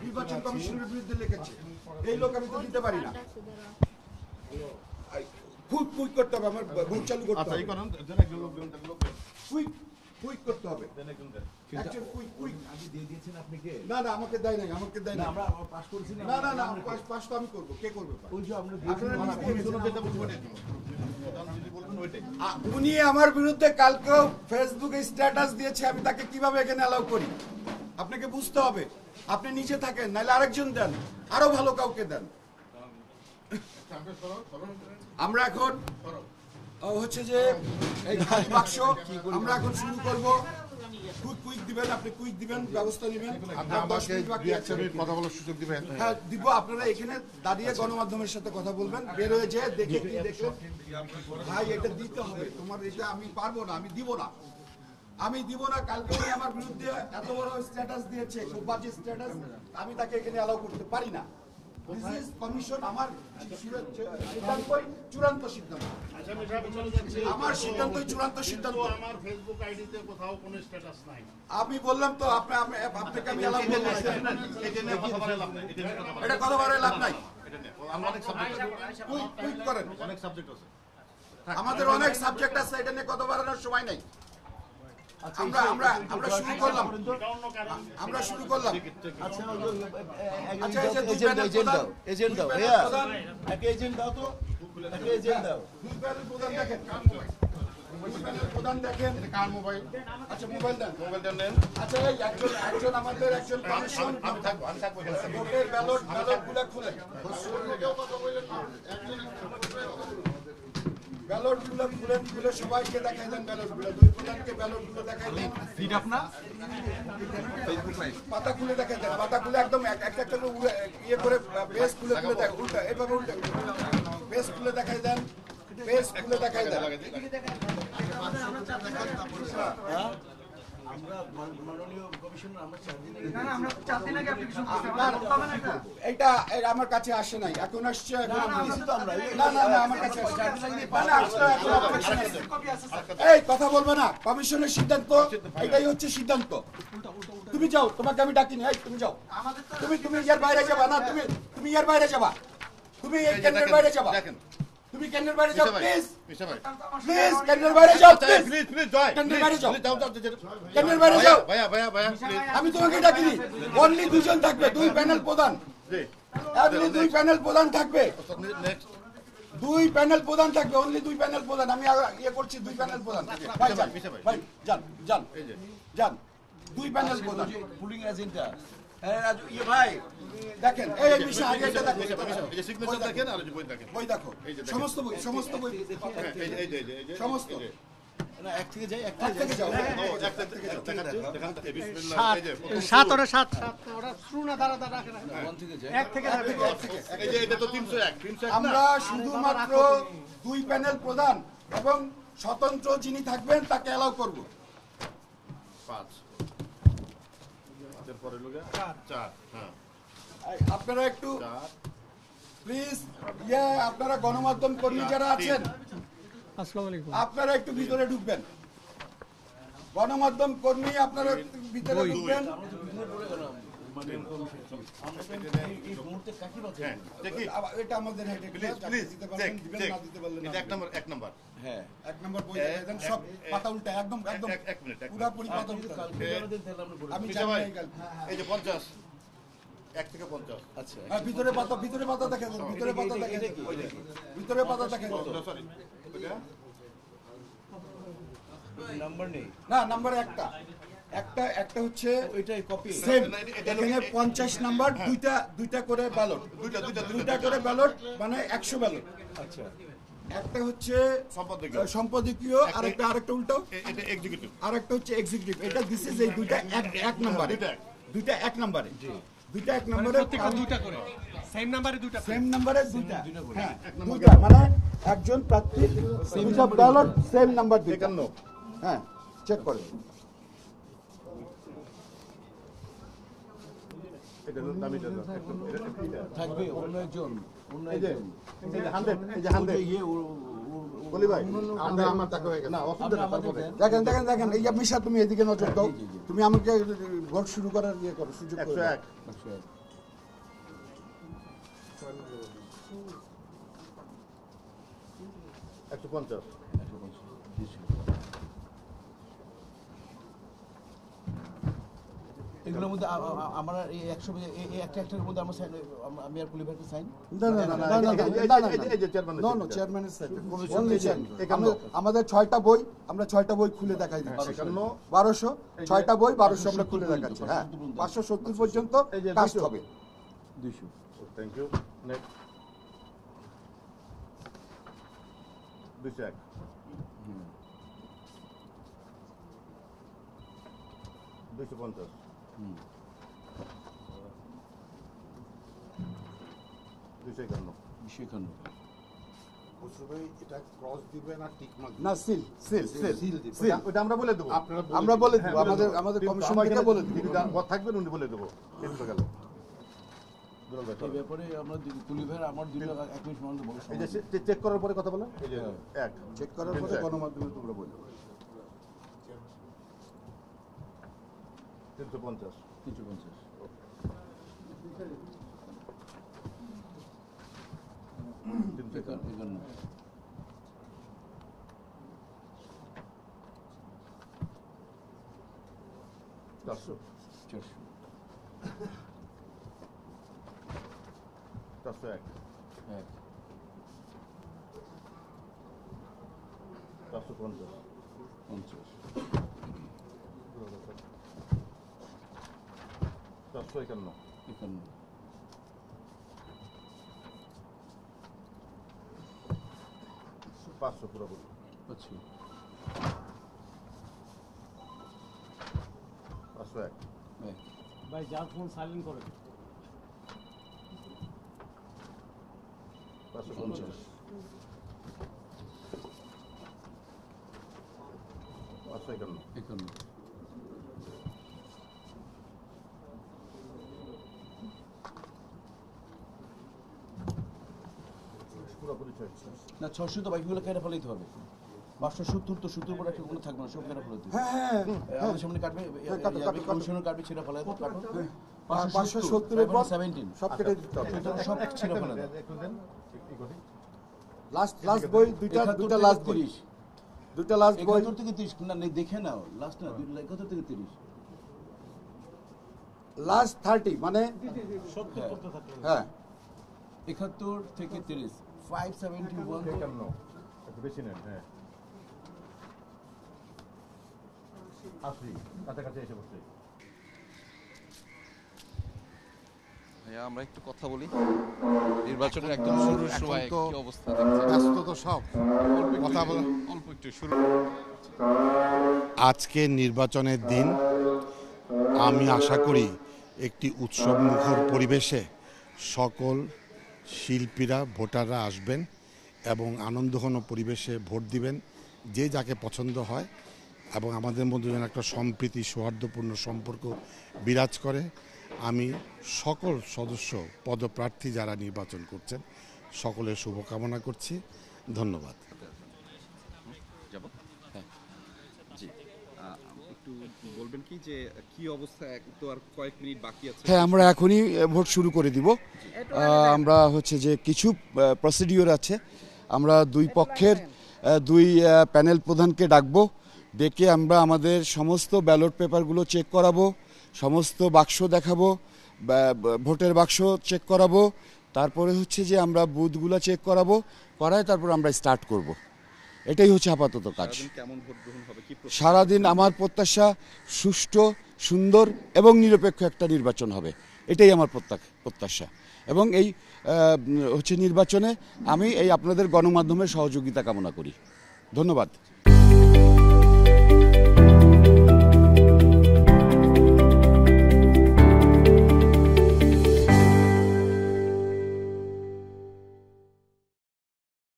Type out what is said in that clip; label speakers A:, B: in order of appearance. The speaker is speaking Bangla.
A: নির্বাচন কমিশনের বিরুদ্ধে লিখেছে, এই লোক আমি তো দিতে পারি না। কুইক কুইক করতে হবে, আমার ভোট চালু করতে হবে, কুইক কুইক করতে হবে। না না আমাকে দেয় নাই, আমাকে দেয় না, না না না পাস তো আমি করবো, কে করবে? উনি আমার বিরুদ্ধে কালকেও ফেসবুকে স্ট্যাটাস দিয়েছে, আমি তাকে কিভাবে এখানে অ্যালাউ করি? আপনাকে বুঝতে হবে, আপনি নিচে থাকেন, নাহলে আরেকজন দেন, আরো ভালো কাউকে দেন। আমরা এখন হচ্ছে যে এই বাক্স আমরা এখন শুরু করব। কুইক কুইক দিবেন, আপনি কুইক দিবেন, ব্যবস্থা নেবেন,
B: কথা বলার সুযোগ দিবেন।
A: হ্যাঁ দিব। আপনারা এখানে দাঁড়িয়ে গণমাধ্যমের সাথে কথা বলবেন, বের হয়ে যেয়ে দেখে কি দেখলেন ভাই এটা দিতে হবে, তোমার এটা আমি পারবো না, আমি দিব না, আমি দিব না। কালকে উনি আমার বিরুদ্ধে এত বড় স্ট্যাটাস দিয়েছে, খুব বাজে স্ট্যাটাস, আমি তাকে এখানে অ্যালাউ করতে পারি না। দিস কমিশন আমার সিদ্ধান্তই চূড়ান্ত সিদ্ধান্ত, আমার সিদ্ধান্তই চূড়ান্ত সিদ্ধান্ত।
B: আমার ফেসবুক আইডিতে কোথাও কোনো স্ট্যাটাস নাই।
A: আমি বললাম তো আপনাকে আমি অ্যালাউ করব না, এটা কথা বলে লাভ নাই। কুইক করেন,
B: অনেক সাবজেক্ট আছে,
A: আমাদের অনেক সাবজেক্ট আছে, এটা নিয়ে কথা বলার সময় নাই। আমরা আমরা আমরা শুরু করলাম, আমরা শুরু করলাম।
C: আচ্ছা
A: এজেন্ট দাও,
C: ভাইয়া একটা এজেন্ট দাও তো, একটা এজেন্ট দাও।
A: দুই প্যানেল প্রধান দেখেন, প্রধান দেখেন
B: কার মোবাইল?
A: আচ্ছা মোবাইল দেন,
B: মোবাইলটা নেন।
A: আচ্ছা এই একজন আমাদের একজন কমিশন
B: আমি থাকবো
A: ভোটের ব্যালট গুলা খুলে ব্যালট গুলো খুলে সবাইকে দেখাই দেন, ব্যালট গুলো দুই প্রধানকে ব্যালট গুলো দেখাই দেন, পাতা খুলে দেখাই দেন, পাতা খুলে একদম একটা একটা করে ইয়ে করে পেজ খুলে দেখ, উল্টা এভাবে উল্টা পেজ খুলে দেখাই দেন, পেজ খুলে দেখাই দেন। এটা আমার কাছে আসে নাই, এখন আসছে, না না না আমার কাছে এই কথা বলবো না, কমিশনের সিদ্ধান্ত এটাই হচ্ছে সিদ্ধান্ত। তুমি যাও, তোমাকে আমি ডাকিনি, এই তুমি যাও, তুমি ইয়ার বাইরে যাবা না, তুমি ইয়ার বাইরে যাবা, তুমি এই কেন্দ্রের বাইরে যাবা, তুমি কেন্দ্রের বাইরে যাও প্লিজ, প্লিজ কেন্দ্রের বাইরে যাও,
B: প্লিজ প্লিজ জয়,
A: কেন্দ্রের বাইরে যাও,
B: যাও
A: কেন্দ্রের বাইরে যাও।
B: ভাইয়া ভাইয়া ভাইয়া প্লিজ,
A: আমি তোমাকে ডাকিনি, অনলি দুজন থাকবে, দুই প্যানেল প্রধান, অনলি দুই প্যানেল প্রধান থাকবে,
B: নেক্সট
A: দুই প্যানেল প্রধান থাকবে, অনলি দুই প্যানেল প্রধান। আমি ইয়ে করছি, দুই প্যানেল প্রধান, ভাই যান, ভাই যান যান যান, দুই প্যানেল প্রধান
C: পুলিং এজেন্টটা ভাই
A: দেখেন, এই বিষয় আগে এটা দেখেন,
B: এই যে সিগনেচার দেখেন আর বই দেখেন,
A: বই দেখো, সমস্ত বই, সমস্ত বই,
B: এই যে
A: সমস্ত
C: না এক থেকে যাই,
A: এক থেকে যাও,
D: সাত ওরা সাত সাত ওরা শুরু না দাঁড়া দাঁড়া রাখে না, এক থেকে যাবে,
B: এই যে এটা তো 301
A: আমরা শুধুমাত্র দুই প্যানেল প্রধান এবং স্বতন্ত্র যিনি থাকবেন তাকে অ্যালাউ করব।
B: 5 এর পরে লোকে 4 হ্যাঁ
A: আপনারা একটু প্লিজ আপনারা গণমাধ্যম কর্মী যারা আছেন,
D: আসসালামু আলাইকুম,
A: আপনারা একটু ভিতরে ঢুকবেন, গণমাধ্যম কর্মী আপনারা একটু ভিতরে ঢুকবেন। এটা আমাদের
B: এক নম্বর
A: হ্যাঁ, এক নম্বর বই দেন, সব পাতা উল্টা, একদম একদম
B: এক মিনিট
A: পুরোপুরি পাতা উল্টা। আমি জানি
B: এই যে 50 1 থেকে 50
C: আচ্ছা
A: ভিতরে পাতা, ভিতরে পাতা দেখেন, ভিতরে পাতা দেখেন, ভিতরে পাতা দেখেন,
B: সরি
C: নাম্বার নেই,
A: না নাম্বার একটা একটা একটা হচ্ছে
C: ওইটাই কপি
A: সেম, এখানে 50 নাম্বার, দুইটা করে ব্যালট, দুইটা করে ব্যালট মানে 100 ব্যালট।
C: আচ্ছা
A: একটা হচ্ছে
B: সম্পাদকীয়
A: সম্পাদকীয়, আরেকটা উল্টো,
B: এটা এক্সিকিউটিভ,
A: আরেকটা হচ্ছে এক্সিকিউটিভ। এটা দিস ইজ এই দুইটা এক নম্বরে, দুইটা এক নম্বরে, দুইটা এক নম্বরে,
D: দুইটা করে সেম নাম্বারে দুইটা,
A: সেম নাম্বারে দুইটা, হ্যাঁ দুইটা মানে একজন প্রার্থী দুইটা ব্যালট সেম নাম্বার,
B: 51
A: হ্যাঁ চেক করে
B: এটা দামিটা
C: থাকবে অন্য একজন, অন্য
B: এই যে
C: একজন
B: 100 এই যে 100
C: ইয়ে
B: বলি ভাই আমরা আমার টাকা হয়ে গেছে না অসুবিধা নেই তারপরে
A: দেখেন দেখেন দেখেন এই মিশা তুমি এদিকে নজর দাও তুমি আমাকে ভোট শুরু করার ইয়ে করো সুযোগ করে দাও।
B: 101 150
C: এগুলোর মধ্যে আমরা এই 100 এই একটার মধ্যে আমরা আমি আর পুলিশ ভাইকে সাইন
A: না না না না না
B: এই যে চেয়ারম্যান
A: নো চেয়ারম্যানের সাইড অনলি চেয়ারম্যান আমাদের 6টা বই আমরা 6টা বই খুলে দেখাই দিচ্ছি 1200 6টা বই 1200 আমরা খুলে দেখাচ্ছি হ্যাঁ 570 পর্যন্ত কাস্ট হবে
C: 200
B: থ্যাংক ইউ নেক্সট 201 250
C: 251
E: এটা ক্রস দিবেন আর টিক মার্ক
A: না সিল
B: সিল সিল সিল ওটা আমরা বলে দেব
A: আমরা বলে দেব আমাদের কমিশন থেকে বলে দেব
B: তিনি থাকবেন উনি বলে দেব কিন্তু গেল
C: এই ব্যাপারে আমরা পুলিশ ভাই আমার দুটো এক মিনিট সমান বলবো
B: এই যে চেক করার পরে কথা বলেন এই যে এক
A: চেক করার পরে গণমাধ্যমে তোমরা বলবে
B: 350 400 401 450 451 500 পুরোপুরি 501
D: ভাই যার ফোন সাইলেন্ট করে
B: 550 551 পুরোপুরি 600
C: না 600 তো বাকিগুলো কেটে ফেলাইতে হবে 570 তো 70 পরে একটা কোনো থাকবে না সব কেটে ফেলাইতে হবে
A: হ্যাঁ হ্যাঁ
C: আমাদের সামনে কাটবে কমিশনের কাটবে ছেড়ে ফেলাইতে কাটো
A: 570 এর পর
C: 17
A: সব কেটে দিতে হবে
C: সব ছেড়ে ফেলাইতে
B: একটু দেন কি করি
A: লাস্ট বই দুইটা লাস্ট বই
C: 30
A: দুইটা লাস্ট বই
C: 71 থেকে 30 না দেখে নাও লাস্ট না 71 থেকে 30
A: লাস্ট 30 মানে হ্যাঁ
C: 71 থেকে 30 571
B: কেন একটু বেশি নেন হ্যাঁ 80 কাছাকাছি এসে বসছে
F: ভাইয়া আমরা একটু কথা বলি নির্বাচনের একদম শুরুর সময়
E: তো
F: কি অবস্থা দেখছেন
E: ব্যস্ত তো সব কথা বলা
F: অল্প একটু শুরু
E: আজকে নির্বাচনের দিন আমি আশা করি একটি উৎসবমুখর পরিবেশে সকল শিল্পীরা ভোটাররা আসবেন এবং আনন্দঘন পরিবেশে ভোট দিবেন যে যাকে পছন্দ হয় এবং আমাদের মধ্যে যেন একটা সম্প্রীতি সৌহার্দ্যপূর্ণ সম্পর্ক বিরাজ করে আমি সকল সদস্য পদপ্রার্থী যারা নির্বাচন করছেন সকলের শুভকামনা করছি ধন্যবাদ
F: যাব হ্যাঁ জি একটু বলবেন কি যে কি অবস্থা তো আর কয়েক মিনিট বাকি আছে
G: হ্যাঁ আমরা এখনই ভোট শুরু করে দিব আমরা হচ্ছে যে কিছু প্রসিডিওর আছে আমরা দুই পক্ষের দুই প্যানেল প্রধানকে ডাকবো ডেকে আমরা আমাদের সমস্ত ব্যালট পেপারগুলো চেক করাবো সমস্ত বাক্স দেখাবো ভোটের বাক্স চেক করাবো তারপরে হচ্ছে যে আমরা বুথগুলো চেক করাবো করায় তারপর আমরা স্টার্ট করব এটাই হচ্ছে আপাতত কাজ
F: কেমন ভোট গ্রহণ হবে কি
G: সারাদিন আমার প্রত্যাশা সুষ্ঠু সুন্দর এবং নিরপেক্ষ একটা নির্বাচন হবে এটাই আমার প্রত্যাশা এবং এই হচ্ছে নির্বাচনে আমি এই আপনাদের গণমাধ্যমের সহযোগিতা কামনা করি ধন্যবাদ।